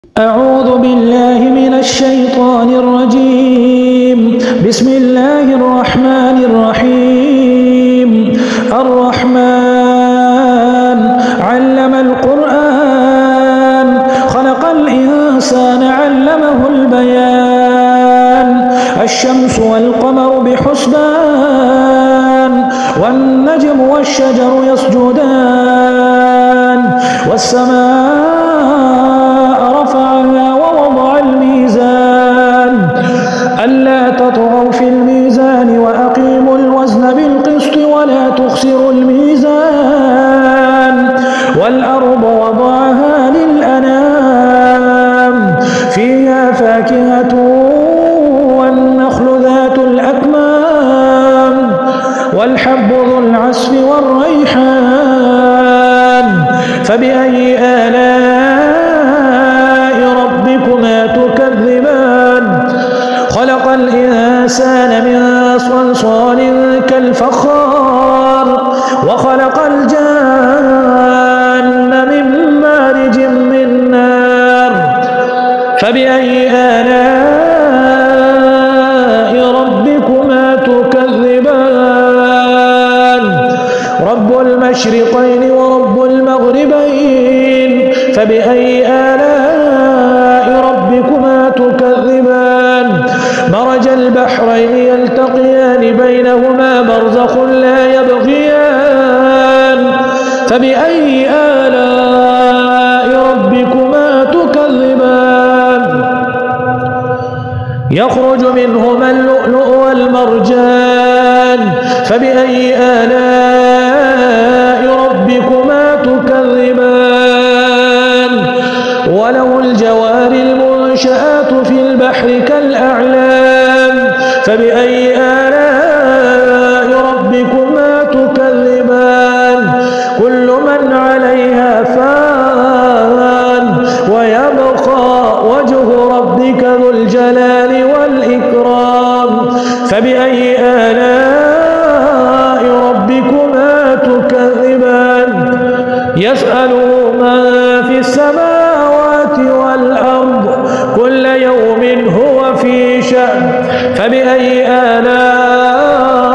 أعوذ بالله من الشيطان الرجيم. بسم الله الرحمن الرحيم. الرحمن علم القرآن خلق الإنسان علمه البيان. الشمس والقمر بحسبان والنجم والشجر يسجدان والسماء رفعها ووضع الميزان ألا تطغوا في الميزان وأقيموا الوزن بالقسط ولا تخسروا الميزان والأرض وضعها للأنام فيها فاكهة والنخل ذات الأكمام والحب ذو العصف والريحان فبأي آلاء ربكما تكذبان. خلق الإنسان من صلصال كالفخار وخلق الجان من مارج من نار فبأي آلاء ربكما تكذبان. رب المشرقين ورب المغربين فبأي آلاء ربكما تكذبان. مرج البحرين يلتقيان بينهما برزخ لا يبغيان فبأي آلاء ربكما تكذبان. يخرج منهما اللؤلؤ والمرجان فبأي آلاء ربكما تكذبان. وله الجوار المنشآت في البحر كالأعلام فبأي آلاء ربكما تكذبان. كل من عليها فان ويبقى وجه ربك ذو الجلال والإكرام فبأي آلاء ربكما تكذبان. يسأله من في السماوات والأرض كل يوم هو في شأن فبأي آلاء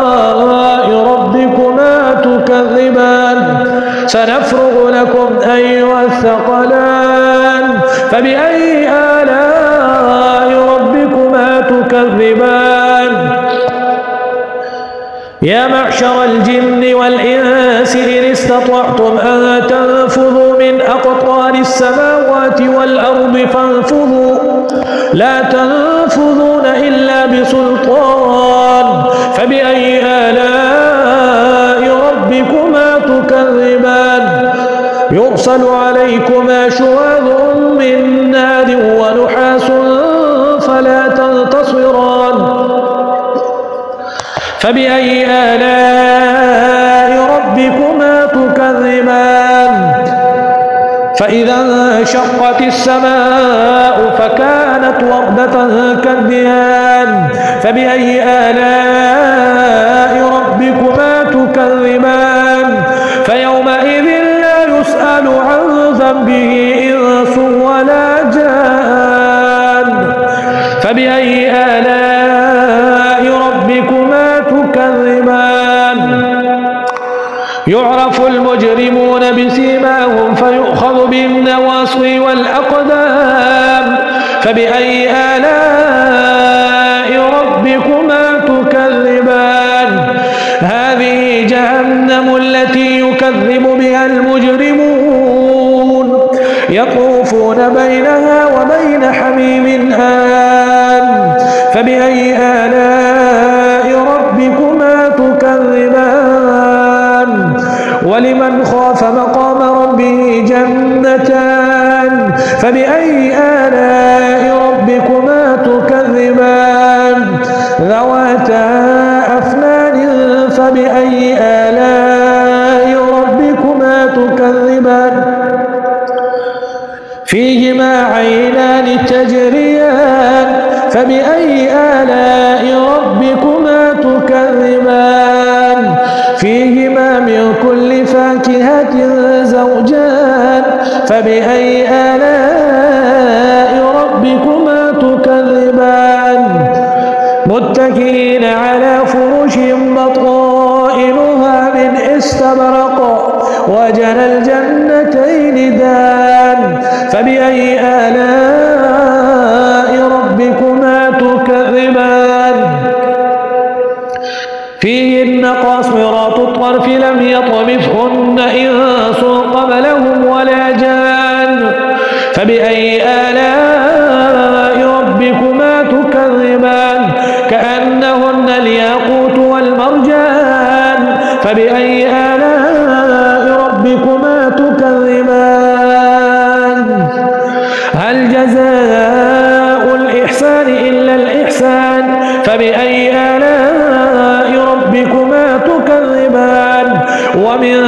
ربكما تكذبان. سنفرغ لكم أيها الثقلان فبأي آلاء ربكما تكذبان. يا معشر الجن والإنس إن استطعتم أن تنفذوا من أقطار السماوات والأرض فانفذوا لا تنفذون إلا بسلطان فبأي آلاء ربكما تكذبان. يرسل عليكما شواظ من نار ونحاس فلا تنتصران فبأي آلاء ربكما تكذبان. فإذا انشقت السماء فكانت وردة كالدهان فبأي آلاء ربكما تكذبان. فيومئذ لا يسأل عن ذنبه إنس ولا جان فبأي آلاء ربكما تكذبان. يعرف المجرمون بسيماهم فيؤخذ بالنواصي والأقدام فبأي آلاء ربكما تكذبان. هذه جهنم التي يكذب بها المجرمون يطوفون بينها وبين حميم آن فبأي آلاء ربكما تكذبان. ولمن خاف مقام ربه جنتان فبأي آلاء ربكما تكذبان. ذواتا أفنان فبأي آلاء ربكما تكذبان. فيهما عينان تجريان فبأي آلاء ربكما تكذبان. فيهما من كل فاكهة زوجان فبأي آلاء متكئين على فرش بطائنها من استبرق وجنى الجنتين دان فبأي آلاء ربكما تكذبان فيهن قاصرات الطرف لم يطمثهن إنس قبلهم ولا جان فبأي آلاء ربكما تكذبان كأنهن الياقوت والمرجان فبأي آلاء ربكما تكذبان هل جزاء الإحسان إلا الإحسان فبأي آلاء ربكما تكذبان ومن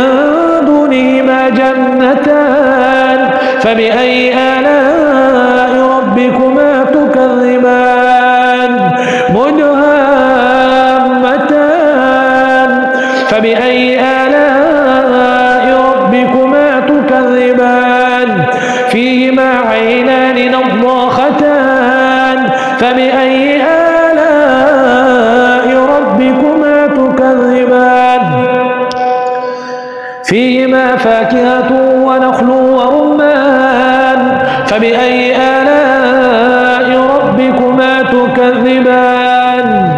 دونهما جنتان فبأي آلاء ربكما تكذبان مدهامتان فبأي آلاء ربكما تكذبان فيهما عينان نضاختان فبأي آلاء ربكما تكذبان فيهما فاكهة ونخل ورمان فبأي آلاء ربكما تكذبان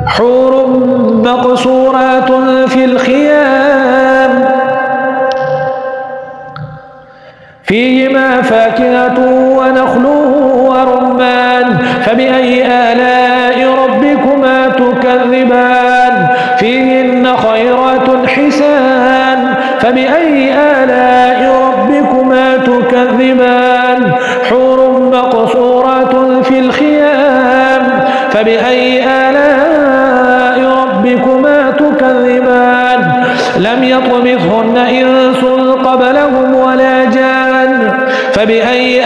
حور مقصورات في الخيام فيهما فاكهة ونخل ورمان فبأي آلاء ربكما تكذبان فيهن خيرات حسان فبأي آلاء ربكما تكذبان حور مقصورات في الخيام فبأي آلاء ربكما تكذبان لم يطمثهن إنس قبلهم ولا جان فبأي